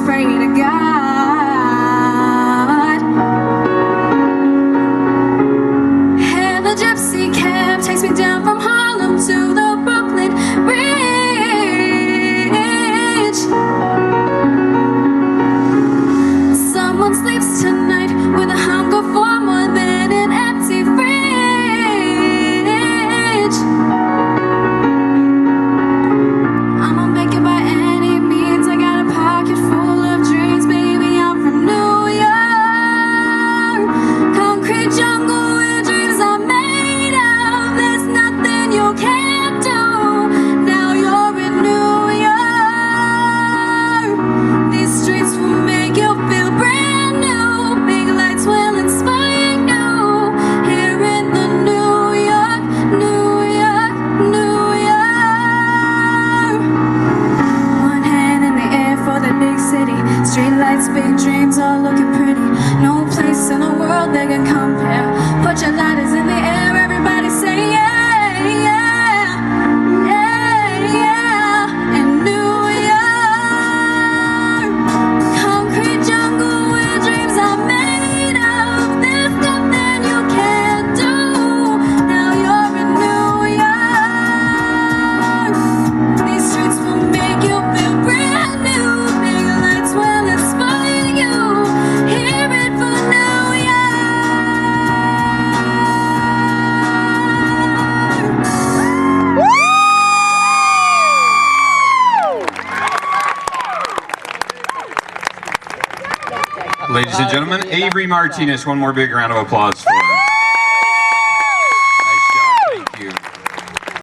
just pray to God. And the gypsy cab takes me down from Harlem to the Brooklyn Bridge. Someone sleeps tonight with a hunger for more than an empty fridge. I'ma make it by any means. I got a pocket full of dreams, baby. I'm from New York, concrete jungle where dreams are made of. There's nothing you can't do. Now you're in New York. These streets will make you feel brand new. Big lights will inspire you. Here in the New York, New York, New York. One hand in the air for the big city. Street lights, big dreams, all looking pretty. No place in the world that can compare. Put your lighters in the air, everybody say yeah, yeah, yeah, yeah. In New York, concrete jungle where dreams are made of. There's nothing you can't do. Now you're in New York. These streets will make you feel brand new. Big lights will inspire you. Hear it for New York. Ladies and gentlemen, Avery Martinez. One more big round of applause for